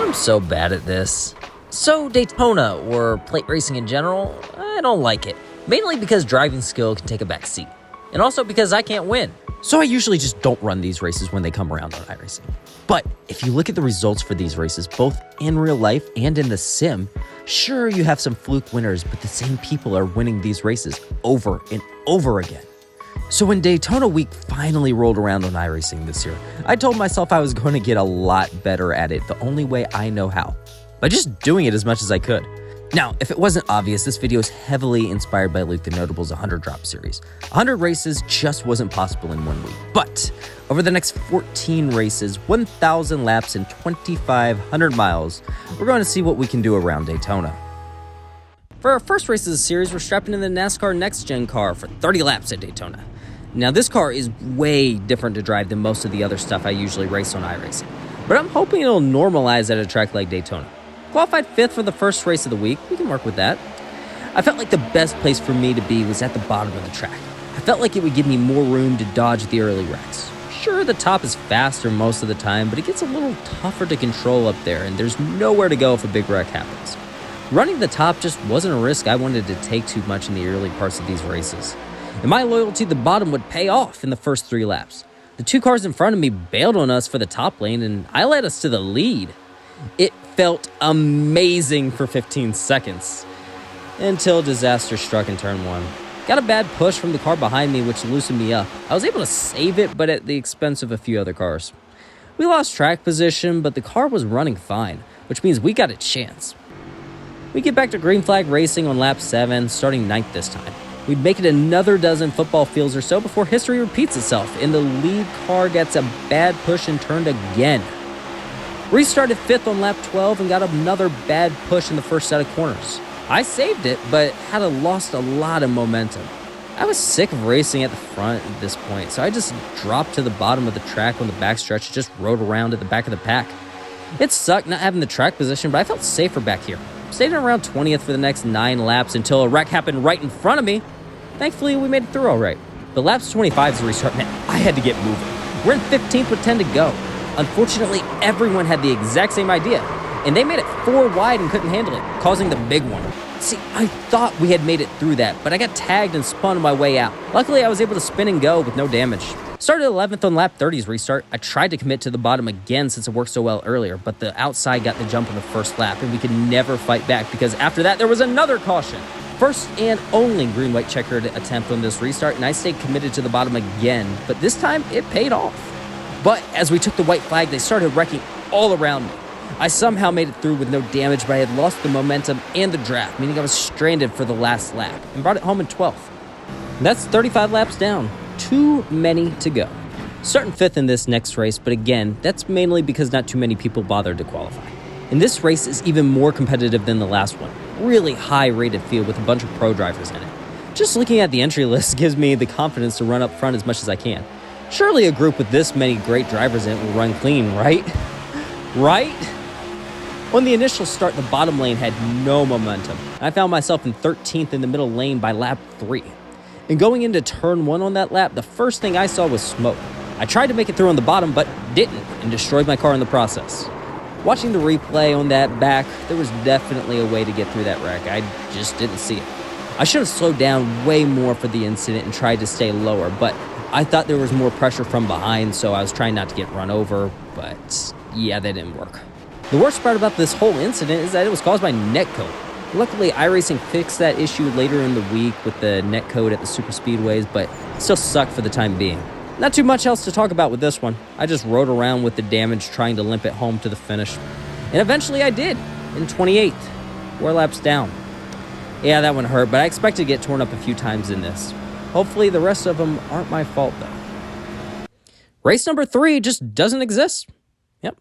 I'm so bad at this. So Daytona, or plate racing in general, I don't like it. Mainly because driving skill can take a back seat. And also because I can't win. So I usually just don't run these races when they come around on iRacing. But if you look at the results for these races, both in real life and in the sim, sure, you have some fluke winners, but the same people are winning these races over and over again. So when Daytona week finally rolled around on iRacing this year, I told myself I was going to get a lot better at it the only way I know how, by just doing it as much as I could. Now, if it wasn't obvious, this video is heavily inspired by Luke the Notable's 100 Drop series. 100 races just wasn't possible in 1 week, but over the next 14 races, 1,000 laps, and 2,500 miles, we're going to see what we can do around Daytona. For our first race of the series, we're strapping in the NASCAR Next Gen car for 30 laps at Daytona. Now, this car is way different to drive than most of the other stuff I usually race on iRacing, but I'm hoping it'll normalize at a track like Daytona. Qualified 5th for the first race of the week, we can work with that. I felt like the best place for me to be was at the bottom of the track. I felt like it would give me more room to dodge the early wrecks. Sure, the top is faster most of the time, but it gets a little tougher to control up there, and there's nowhere to go if a big wreck happens. Running the top just wasn't a risk I wanted to take too much in the early parts of these races. And my loyalty to the bottom would pay off in the first 3 laps. The 2 cars in front of me bailed on us for the top lane, and I led us to the lead. It felt amazing for 15 seconds, until disaster struck in turn 1. Got a bad push from the car behind me, which loosened me up. I was able to save it, but at the expense of a few other cars. We lost track position, but the car was running fine, which means we got a chance. We get back to green flag racing on lap 7, starting 9th this time. We'd make it another dozen football fields or so before history repeats itself, and the lead car gets a bad push and turned again. Restarted 5th on lap 12 and got another bad push in the first set of corners. I saved it, but had lost a lot of momentum. I was sick of racing at the front at this point, so I just dropped to the bottom of the track on the backstretch and just rode around at the back of the pack. It sucked not having the track position, but I felt safer back here. Stayed around 20th for the next 9 laps until a wreck happened right in front of me. Thankfully, we made it through all right. But laps 25 is the restart, man, I had to get moving. We're in 15th with 10 to go. Unfortunately, everyone had the exact same idea, and they made it 4 wide and couldn't handle it, causing the big one. See, I thought we had made it through that, but I got tagged and spun on my way out. Luckily, I was able to spin and go with no damage. Started 11th on lap 30's restart. I tried to commit to the bottom again since it worked so well earlier, but the outside got the jump on the first lap, and we could never fight back because after that, there was another caution. First and only green-white checkered attempt on this restart, and I stayed committed to the bottom again, but this time it paid off. But as we took the white flag, they started wrecking all around me. I somehow made it through with no damage, but I had lost the momentum and the draft, meaning I was stranded for the last lap, and brought it home in 12th. That's 35 laps down. Too many to go. Starting 5th in this next race, but again, that's mainly because not too many people bothered to qualify. And this race is even more competitive than the last one. Really high-rated field with a bunch of pro drivers in it. Just looking at the entry list gives me the confidence to run up front as much as I can. Surely a group with this many great drivers in it will run clean, right? Right? On the initial start, the bottom lane had no momentum. I found myself in 13th in the middle lane by lap 3. And going into turn 1 on that lap, the first thing I saw was smoke. I tried to make it through on the bottom, but didn't, and destroyed my car in the process. Watching the replay on that back, there was definitely a way to get through that wreck. I just didn't see it. I should have slowed down way more for the incident and tried to stay lower, but I thought there was more pressure from behind, so I was trying not to get run over, but yeah, that didn't work. The worst part about this whole incident is that it was caused by netcode. Luckily, iRacing fixed that issue later in the week with the netcode at the super speedways, but it still sucked for the time being. Not too much else to talk about with this one. I just rode around with the damage trying to limp it home to the finish. And eventually I did, in 28th, 4 laps down. Yeah, that one hurt, but I expect to get torn up a few times in this. Hopefully the rest of them aren't my fault, though. Race number 3 just doesn't exist. Yep,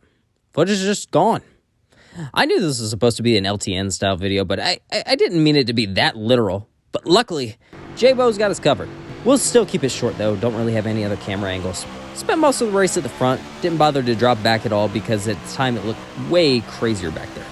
footage is just gone. I knew this was supposed to be an LTN style video, but I didn't mean it to be that literal. But luckily, J-Bo's got us covered. We'll still keep it short though, don't really have any other camera angles. Spent most of the race at the front, didn't bother to drop back at all because at the time it looked way crazier back there.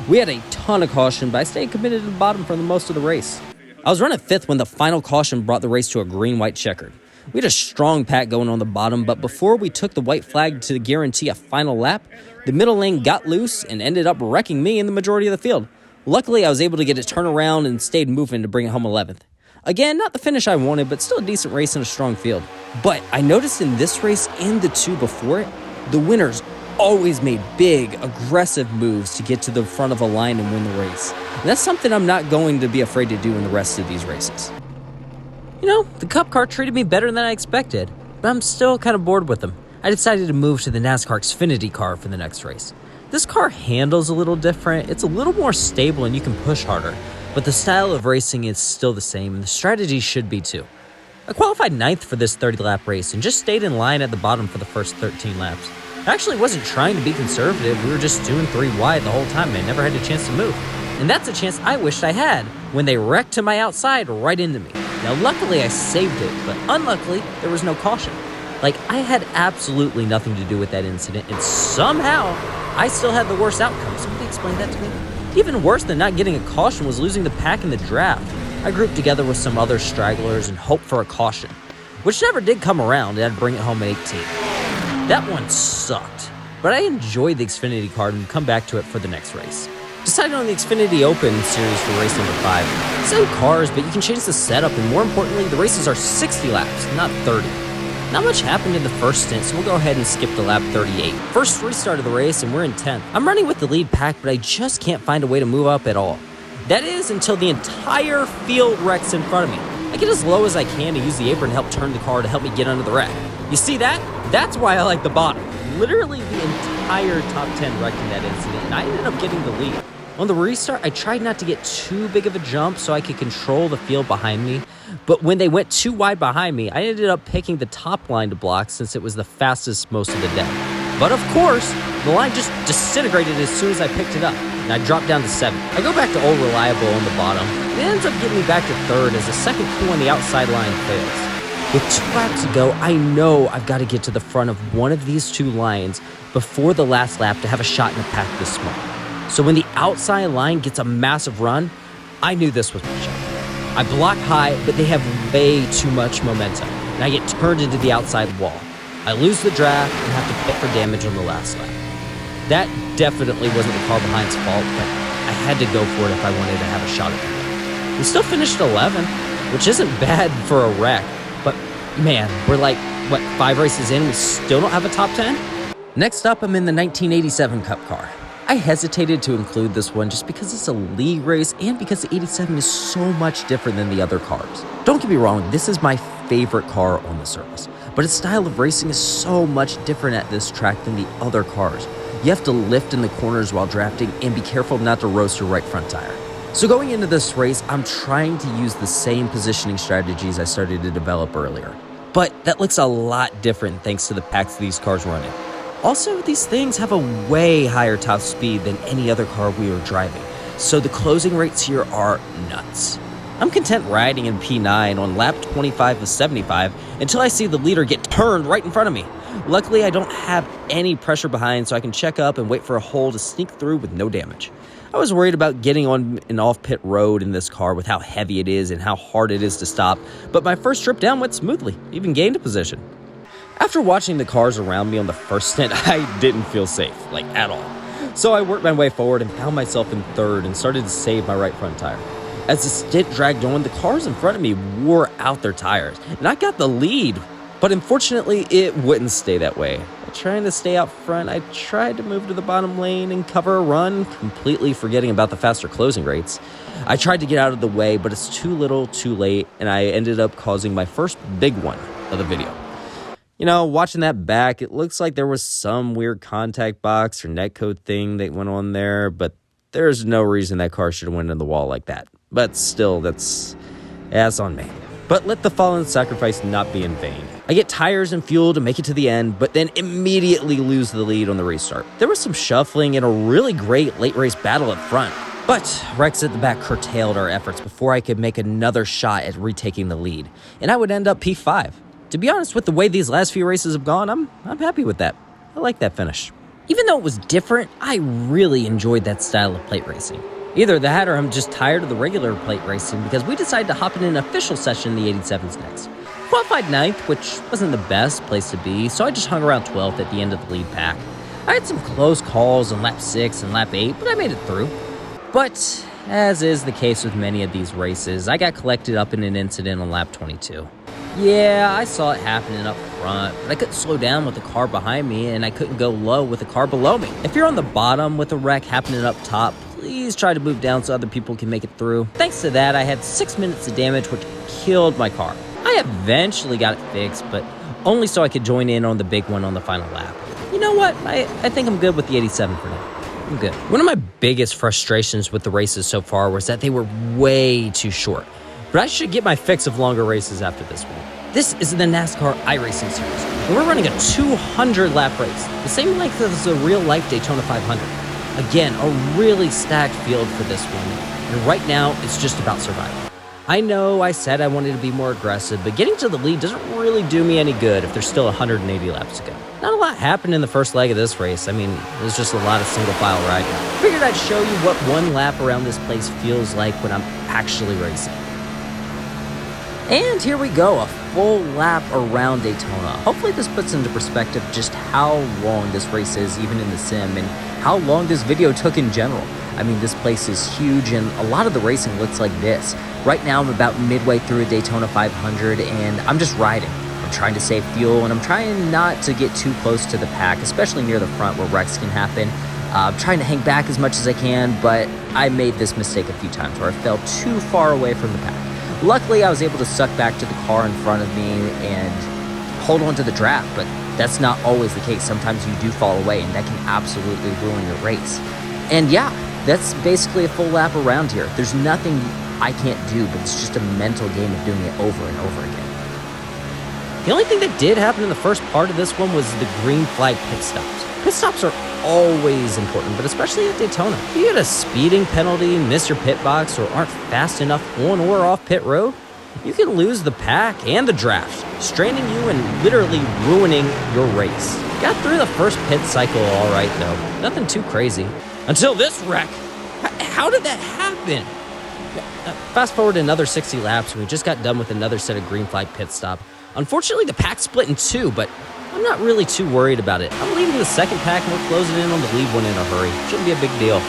We had a ton of caution, but I stayed committed to the bottom for the most of the race. I was running 5th when the final caution brought the race to a green-white checkered. We had a strong pack going on the bottom, but before we took the white flag to guarantee a final lap, the middle lane got loose and ended up wrecking me in the majority of the field. Luckily, I was able to get it turned around and stayed moving to bring it home 11th. Again, not the finish I wanted, but still a decent race in a strong field. But I noticed in this race and the two before it, the winners always made big, aggressive moves to get to the front of a line and win the race. And that's something I'm not going to be afraid to do in the rest of these races. You know, the Cup car treated me better than I expected, but I'm still kind of bored with them. I decided to move to the NASCAR Xfinity car for the next race. This car handles a little different, it's a little more stable and you can push harder, but the style of racing is still the same and the strategy should be too. I qualified 9th for this 30-lap race and just stayed in line at the bottom for the first 13 laps. I actually wasn't trying to be conservative, we were just doing 3 wide the whole time and I never had a chance to move. And that's a chance I wished I had when they wrecked to my outside right into me. Now luckily I saved it, but unluckily there was no caution. Like I had absolutely nothing to do with that incident and somehow I still had the worst outcome. Somebody explain that to me? Even worse than not getting a caution was losing the pack in the draft. I grouped together with some other stragglers and hoped for a caution, which never did come around and I'd bring it home at 18. That one sucked, but I enjoyed the Xfinity card and would come back to it for the next race. Decided on the Xfinity Open series for race number 5. Same cars, but you can change the setup, and more importantly, the races are 60 laps, not 30. Not much happened in the first stint, so we'll go ahead and skip to lap 38. First restart of the race, and we're in 10th. I'm running with the lead pack, but I just can't find a way to move up at all. That is until the entire field wrecks in front of me. I get as low as I can to use the apron to help turn the car to help me get under the wreck. You see that? That's why I like the bottom. Literally the entire top 10 wrecked in that incident, and I ended up getting the lead. On the restart, I tried not to get too big of a jump so I could control the field behind me, but when they went too wide behind me, I ended up picking the top line to block since it was the fastest most of the day. But of course, the line just disintegrated as soon as I picked it up, and I dropped down to 7th. I go back to old reliable on the bottom, and it ends up getting me back to 3rd as the second pull on the outside line fails. With 2 laps to go, I know I've got to get to the front of one of these 2 lines before the last lap to have a shot in a pack this small. So when the outside line gets a massive run, I knew this was my shot. I block high, but they have way too much momentum, and I get turned into the outside wall. I lose the draft and have to pit for damage on the last lap. That definitely wasn't the car behind's fault, but I had to go for it if I wanted to have a shot at it. We still finished 11th, which isn't bad for a wreck, but man, we're like, 5 races in, we still don't have a top 10? Next up, I'm in the 1987 Cup car. I hesitated to include this one just because it's a league race and because the 87 is so much different than the other cars. Don't get me wrong, this is my favorite car on the surface, but its style of racing is so much different at this track than the other cars. You have to lift in the corners while drafting and be careful not to roast your right front tire. So going into this race, I'm trying to use the same positioning strategies I started to develop earlier. But that looks a lot different thanks to the packs these cars run in. Also, these things have a way higher top speed than any other car we were driving, so the closing rates here are nuts. I'm content riding in P9 on lap 25 of 75 until I see the leader get turned right in front of me. Luckily, I don't have any pressure behind, so I can check up and wait for a hole to sneak through with no damage. I was worried about getting on an off-pit road in this car with how heavy it is and how hard it is to stop, but my first trip down went smoothly, even gained a position. After watching the cars around me on the first stint, I didn't feel safe, at all. So I worked my way forward and found myself in 3rd and started to save my right front tire. As the stint dragged on, the cars in front of me wore out their tires, and I got the lead. But unfortunately, it wouldn't stay that way. While trying to stay out front, I tried to move to the bottom lane and cover a run, completely forgetting about the faster closing rates. I tried to get out of the way, but it's too little, too late, and I ended up causing my first big one of the video. You know, watching that back, it looks like there was some weird contact box or netcode thing that went on there, but there's no reason that car should have went in the wall like that. But still, that's on me. But let the fallen sacrifice not be in vain. I get tires and fuel to make it to the end, but then immediately lose the lead on the restart. There was some shuffling and a really great late race battle up front, but wrecks at the back curtailed our efforts before I could make another shot at retaking the lead, and I would end up P5. To be honest, with the way these last few races have gone, I'm happy with that. I like that finish. Even though it was different, I really enjoyed that style of plate racing. Either that or I'm just tired of the regular plate racing because we decided to hop in an official session in the 87s next. Qualified 9th, which wasn't the best place to be, so I just hung around 12th at the end of the lead pack. I had some close calls on lap 6 and lap 8, but I made it through. But, as is the case with many of these races, I got collected up in an incident on lap 22. Yeah, I saw it happening up front, but I couldn't slow down with the car behind me, and I couldn't go low with the car below me. If you're on the bottom with a wreck happening up top, please try to move down so other people can make it through. Thanks to that, I had 6 minutes of damage, which killed my car. I eventually got it fixed, but only so I could join in on the big one on the final lap. You know what? I think I'm good with the 87 for now. I'm good. One of my biggest frustrations with the races so far was that they were way too short. But I should get my fix of longer races after this one. This is the NASCAR iRacing series, and we're running a 200-lap race, the same length as a real-life Daytona 500. Again, a really stacked field for this one, and right now, it's just about surviving. I know I said I wanted to be more aggressive, but getting to the lead doesn't really do me any good if there's still 180 laps to go. Not a lot happened in the first leg of this race. I mean, it was just a lot of single file riding. Figured I'd show you what one lap around this place feels like when I'm actually racing. And here we go, a full lap around Daytona. Hopefully this puts into perspective just how long this race is, even in the sim, and how long this video took in general. I mean, this place is huge, and a lot of the racing looks like this. Right now, I'm about midway through a Daytona 500, and I'm just riding. I'm trying to save fuel, and I'm trying not to get too close to the pack, especially near the front where wrecks can happen. I'm trying to hang back as much as I can, but I made this mistake a few times where I fell too far away from the pack. Luckily, I was able to suck back to the car in front of me and hold on to the draft, but that's not always the case. Sometimes you do fall away, and that can absolutely ruin your race. And yeah, that's basically a full lap around here. There's nothing I can't do, but it's just a mental game of doing it over and over again. The only thing that did happen in the first part of this one was the green flag pit stops. Pit stops are always important, but especially at Daytona. If you get a speeding penalty, miss your pit box, or aren't fast enough on or off pit road, you can lose the pack and the draft, straining you and literally ruining your race. Got through the first pit cycle all right, though. Nothing too crazy. Until this wreck. How did that happen? Fast forward another 60 laps, and we just got done with another set of green flag pit stop. Unfortunately, the pack split in two, but I'm not really too worried about it. I'm leaving the second pack, and we're closing in on the lead one in a hurry. Shouldn't be a big deal.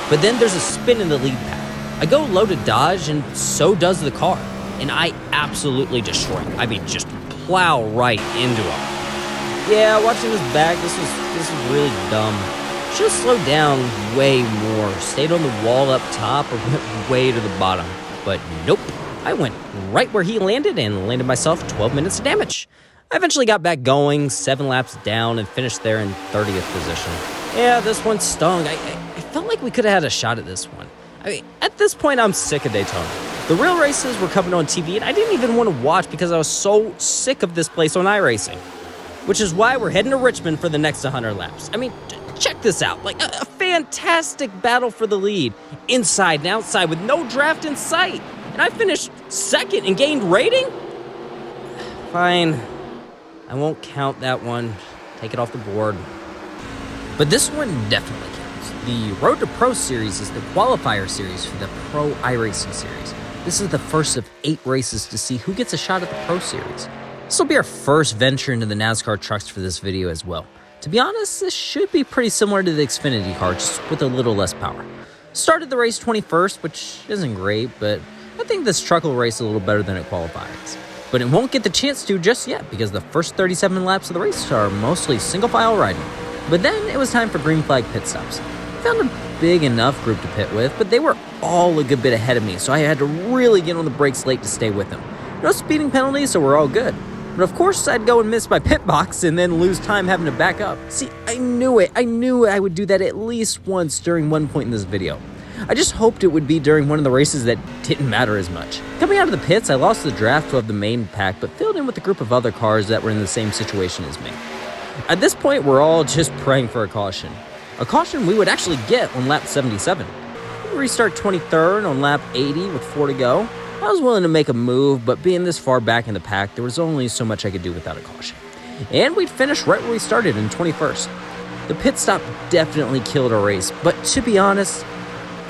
But then there's a spin in the lead pack. I go low to dodge, and so does the car. And I absolutely destroy him. I mean, just plow right into him. Yeah, watching this back, this was really dumb. Should have slowed down way more, stayed on the wall up top, or went way to the bottom. But nope, I went right where he landed and landed myself 12 minutes of damage. I eventually got back going, 7 laps down, and finished there in 30th position. Yeah, this one stung. I felt like we could have had a shot at this one. I mean, at this point, I'm sick of Daytona. The real races were coming on TV, and I didn't even want to watch because I was so sick of this place on iRacing. Which is why we're heading to Richmond for the next 100 laps. I mean, check this out. Like, a fantastic battle for the lead, inside and outside, with no draft in sight. And I finished second and gained rating? Fine. I won't count that one. Take it off the board. But this one definitely counts. The Road to Pro Series is the qualifier series for the Pro iRacing Series. This is the first of 8 races to see who gets a shot at the Pro Series. This will be our first venture into the NASCAR trucks for this video as well. To be honest, this should be pretty similar to the Xfinity car, just with a little less power. Started the race 21st, which isn't great, but I think this truck will race a little better than it qualifies. But it won't get the chance to just yet, because the first 37 laps of the race are mostly single file riding. But then it was time for green flag pit stops. Found a big enough group to pit with, but they were all a good bit ahead of me, so I had to really get on the brakes late to stay with them. No speeding penalties, so we're all good. But of course, I'd go and miss my pit box and then lose time having to back up. See, I knew it. I knew I would do that at least once during one point in this video. I just hoped it would be during one of the races that didn't matter as much. Coming out of the pits, I lost the draft of the main pack, but filled in with a group of other cars that were in the same situation as me. At this point, we're all just praying for a caution. A caution we would actually get on lap 77. We restart 23rd on lap 80 with 4 to go. I was willing to make a move, but being this far back in the pack, there was only so much I could do without a caution. And we'd finished right where we started in 21st. The pit stop definitely killed our race, but to be honest,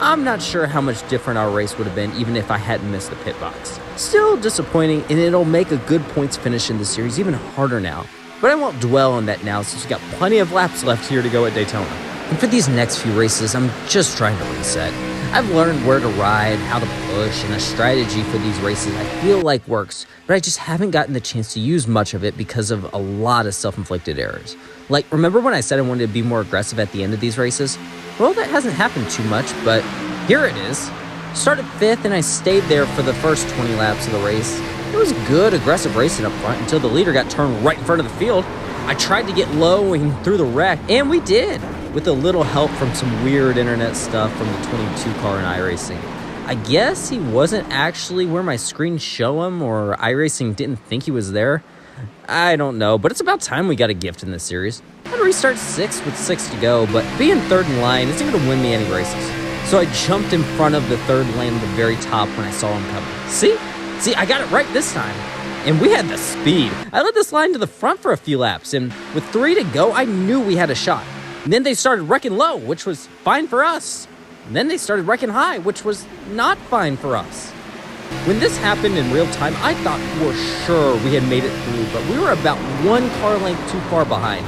I'm not sure how much different our race would have been even if I hadn't missed the pit box. Still disappointing, and it'll make a good points finish in the series even harder now. But I won't dwell on that now since we've got plenty of laps left here to go at Daytona. And for these next few races, I'm just trying to reset. I've learned where to ride, how to push, and a strategy for these races I feel like works, but I just haven't gotten the chance to use much of it because of a lot of self-inflicted errors. Like, remember when I said I wanted to be more aggressive at the end of these races? Well, that hasn't happened too much, but here it is. Started 5th, and I stayed there for the first 20 laps of the race. It was good, aggressive racing up front until the leader got turned right in front of the field. I tried to get low and through the wreck, and we did, with a little help from some weird internet stuff from the 22 car in iRacing. I guess he wasn't actually where my screens show him, or iRacing didn't think he was there. I don't know, but it's about time we got a gift in this series. I'd restart 6th with 6 to go, but being 3rd in line isn't going to win me any races. So I jumped in front of the 3rd lane at the very top when I saw him coming. See, I got it right this time. And we had the speed. I led this line to the front for a few laps, and with 3 to go, I knew we had a shot. And then they started wrecking low, which was fine for us. And then they started wrecking high, which was not fine for us. When this happened in real time, I thought for sure we had made it through, but we were about 1 car length too far behind.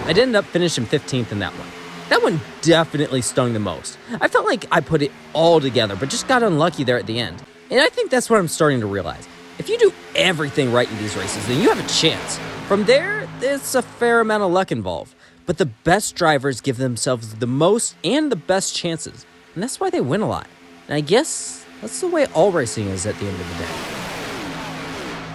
I ended up finishing 15th in that one. That one definitely stung the most. I felt like I put it all together, but just got unlucky there at the end. And I think that's what I'm starting to realize. If you do everything right in these races, then you have a chance. From there, there's a fair amount of luck involved. But the best drivers give themselves the most and the best chances. And that's why they win a lot. And I guess that's the way all racing is at the end of the day.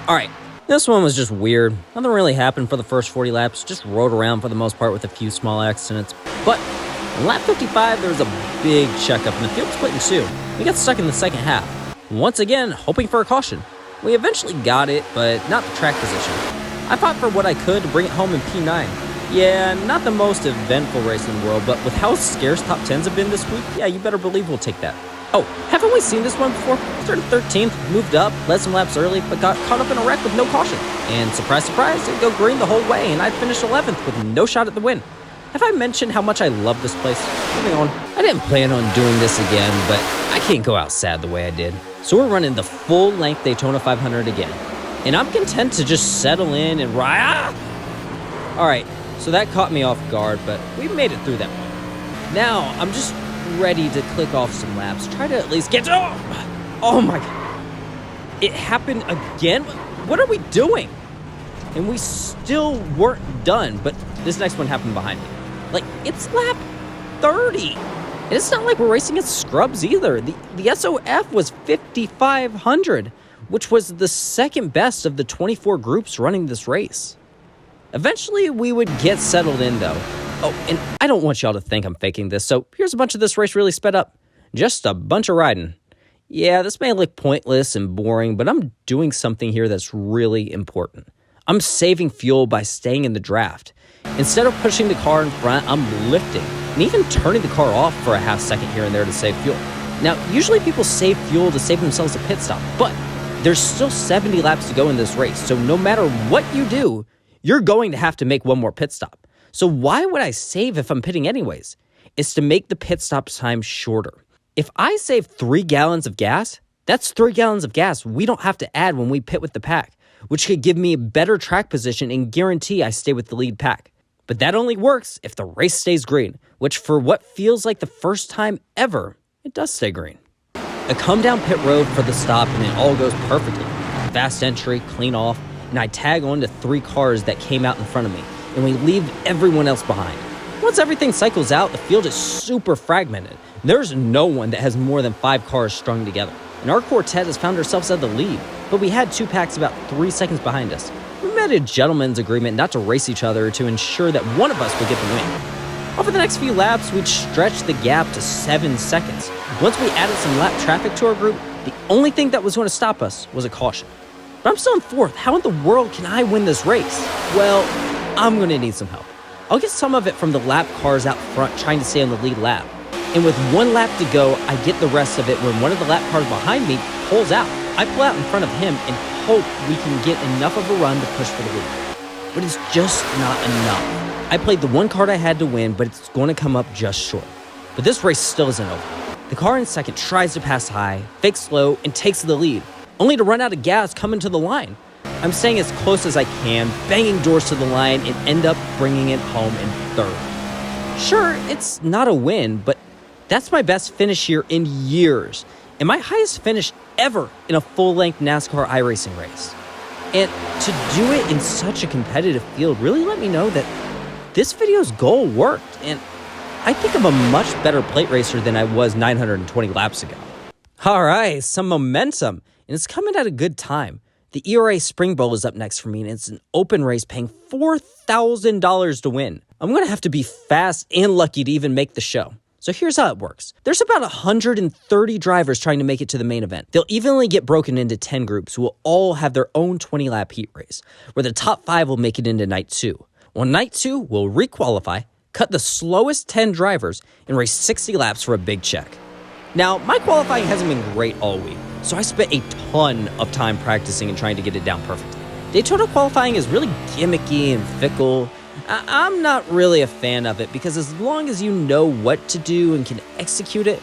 Alright, this one was just weird. Nothing really happened for the first 40 laps. Just rode around for the most part with a few small accidents. But on lap 55, there was a big checkup and the field split in 2. We got stuck in the second half. Once again, hoping for a caution. We eventually got it, but not the track position. I fought for what I could to bring it home in P9. Yeah, not the most eventful race in the world, but with how scarce top 10s have been this week, yeah, you better believe we'll take that. Oh, haven't we seen this one before? Started 13th, moved up, led some laps early, but got caught up in a wreck with no caution. And surprise, surprise, it'd go green the whole way, and I finished 11th with no shot at the win. Have I mentioned how much I love this place? Moving on. I didn't plan on doing this again, but I can't go out sad the way I did. So we're running the full-length Daytona 500 again. And I'm content to just settle in and ride. Alright, so that caught me off guard, but we made it through that one. Now, I'm just ready to click off some laps. Try to at least get to... Oh my God. It happened again? What are we doing? And we still weren't done, but this next one happened behind me. Like, it's lap 30. And it's not like we're racing at scrubs either. The SOF was 5,500, which was the second best of the 24 groups running this race. Eventually, we would get settled in, though. Oh, and I don't want y'all to think I'm faking this, so here's a bunch of this race really sped up. Just a bunch of riding. Yeah, this may look pointless and boring, but I'm doing something here that's really important. I'm saving fuel by staying in the draft. Instead of pushing the car in front, I'm lifting, and even turning the car off for a half second here and there to save fuel. Now, usually people save fuel to save themselves a pit stop, but there's still 70 laps to go in this race, so no matter what you do, you're going to have to make one more pit stop. So why would I save if I'm pitting anyways? It's to make the pit stop time shorter. If I save 3 gallons of gas, that's 3 gallons of gas we don't have to add when we pit with the pack, which could give me a better track position and guarantee I stay with the lead pack. But that only works if the race stays green, which for what feels like the first time ever, it does stay green. I come down pit road for the stop and it all goes perfectly. Fast entry, clean off, and I tag on to 3 cars that came out in front of me, and we leave everyone else behind. Once everything cycles out, the field is super fragmented. There's no one that has more than 5 cars strung together, and our quartet has found ourselves at the lead, but we had 2 packs about 3 seconds behind us. We made a gentleman's agreement not to race each other to ensure that one of us would get the win. Over the next few laps, we'd stretch the gap to 7 seconds. Once we added some lap traffic to our group, the only thing that was going to stop us was a caution. But I'm still in 4th. How in the world can I win this race? Well, I'm going to need some help. I'll get some of it from the lap cars out front trying to stay on the lead lap. And with 1 lap to go, I get the rest of it when one of the lap cars behind me pulls out. I pull out in front of him and hope we can get enough of a run to push for the lead. But it's just not enough. I played the one card I had to win, but it's going to come up just short. But this race still isn't over. The car in second tries to pass high, fakes slow, and takes the lead, only to run out of gas coming to the line. I'm staying as close as I can, banging doors to the line, and end up bringing it home in third. Sure, it's not a win, but that's my best finish here in years, and my highest finish ever in a full-length NASCAR iRacing race. And to do it in such a competitive field really let me know that this video's goal worked, and I think I'm a much better plate racer than I was 920 laps ago. All right, some momentum, and it's coming at a good time. The ERA Spring Bowl is up next for me, and it's an open race paying $4,000 to win. I'm going to have to be fast and lucky to even make the show. So here's how it works. There's about 130 drivers trying to make it to the main event. They'll evenly get broken into 10 groups who will all have their own 20-lap heat race, where the top 5 will make it into night 2. Well, night 2 will requalify, cut the slowest 10 drivers, and race 60 laps for a big check. Now, my qualifying hasn't been great all week, so I spent a ton of time practicing and trying to get it down perfectly. Daytona qualifying is really gimmicky and fickle. I'm not really a fan of it because as long as you know what to do and can execute it,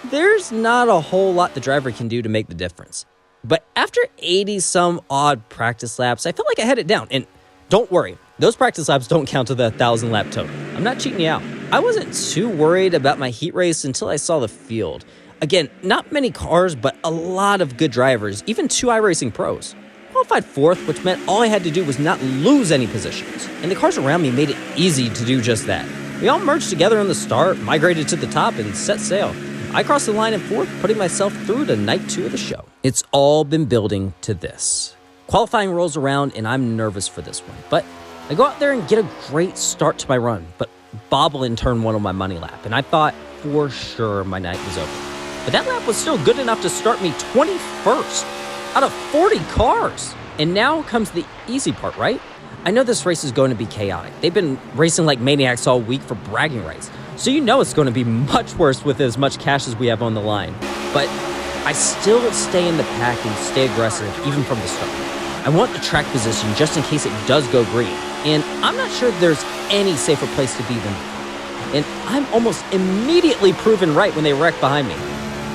there's not a whole lot the driver can do to make the difference. But after 80-some odd practice laps, I felt like I had it down. And don't worry, those practice laps don't count to the 1,000-lap total. I'm not cheating you out. I wasn't too worried about my heat race until I saw the field. Again, not many cars, but a lot of good drivers, even 2 iRacing pros. Qualified 4th, which meant all I had to do was not lose any positions. And the cars around me made it easy to do just that. We all merged together in the start, migrated to the top, and set sail. I crossed the line in 4th, putting myself through to night 2 of the show. It's all been building to this. Qualifying rolls around, and I'm nervous for this one. But I go out there and get a great start to my run, but bobble in turn 1 on my money lap, and I thought for sure my night was over. But that lap was still good enough to start me 21st. Out of 40 cars. And now comes the easy part, right? I know this race is going to be chaotic. They've been racing like maniacs all week for bragging rights. So you know it's going to be much worse with as much cash as we have on the line. But I still stay in the pack and stay aggressive even from the start. I want the track position just in case it does go green. And I'm not sure there's any safer place to be than that. And I'm almost immediately proven right when they wreck behind me.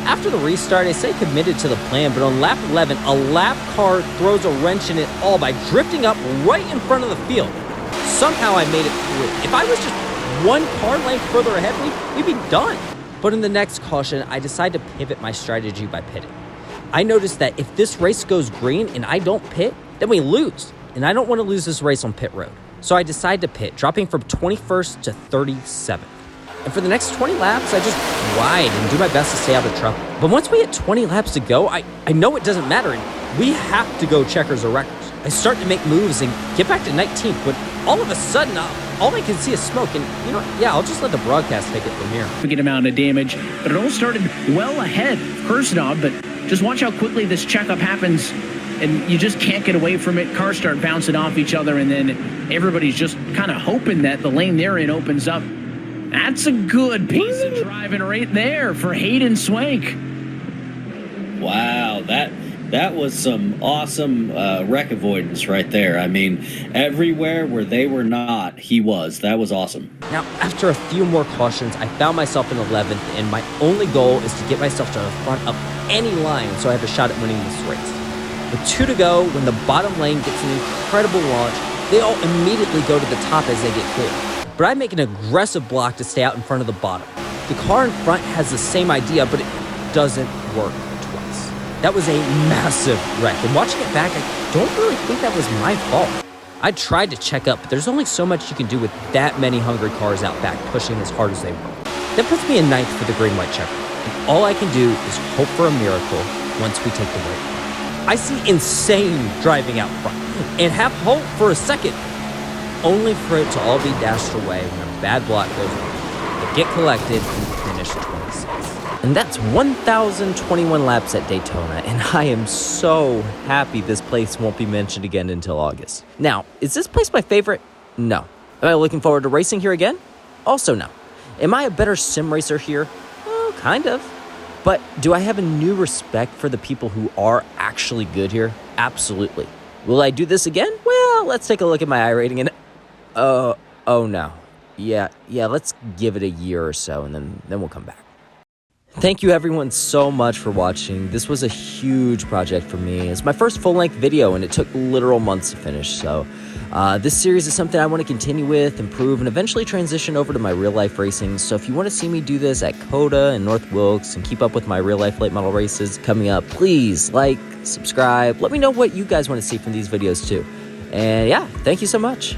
After the restart, I stay committed to the plan, but on lap 11, a lap car throws a wrench in it all by drifting up right in front of the field. Somehow I made it through. If I was just 1 car length further ahead, we'd be done. But in the next caution, I decide to pivot my strategy by pitting. I noticed that if this race goes green and I don't pit, then we lose. And I don't want to lose this race on pit road. So I decide to pit, dropping from 21st to 37th. And for the next 20 laps, I just ride and do my best to stay out of trouble. But once we hit 20 laps to go, I know it doesn't matter. And we have to go checkers or wreckers. I start to make moves and get back to 19th, but all of a sudden, all I can see is smoke. And, I'll just let the broadcast take it from here. Significant amount of damage, but it all started well ahead of Kursanov, but just watch how quickly this checkup happens, and you just can't get away from it. Cars start bouncing off each other, and then everybody's just kind of hoping that the lane they're in opens up. That's a good piece of driving right there for Hayden Swank. Wow, that was some awesome wreck avoidance right there. I mean, everywhere where they were not, he was. That was awesome. Now, after a few more cautions, I found myself in 11th, and my only goal is to get myself to the front of any line so I have a shot at winning this race. With 2 to go, when the bottom lane gets an incredible launch, they all immediately go to the top as they get clear. But I make an aggressive block to stay out in front of the bottom. The car in front has the same idea, but it doesn't work twice. That was a massive wreck, and watching it back, I don't really think that was my fault. I tried to check up, but there's only so much you can do with that many hungry cars out back pushing as hard as they were. That puts me in 9th for the green-white checker, and all I can do is hope for a miracle once we take the break. I see insane driving out front, and have hope for a second, only for it to all be dashed away when a bad block goes wrong. They get collected and finish 26th. And that's 1,021 laps at Daytona, and I am so happy this place won't be mentioned again until August. Now, is this place my favorite? No. Am I looking forward to racing here again? Also no. Am I a better sim racer here? Well, kind of. But do I have a new respect for the people who are actually good here? Absolutely. Will I do this again? Well, let's take a look at my iRating and... Oh no. Yeah, let's give it a year or so, and then we'll come back. Thank you everyone so much for watching. This was a huge project for me. It's my first full-length video and it took literal months to finish. So this series is something I want to continue with, improve, and eventually transition over to my real-life racing. So if you want to see me do this at COTA and North Wilkes and keep up with my real-life late model races coming up, please like, subscribe. Let me know what you guys want to see from these videos too. And yeah, thank you so much.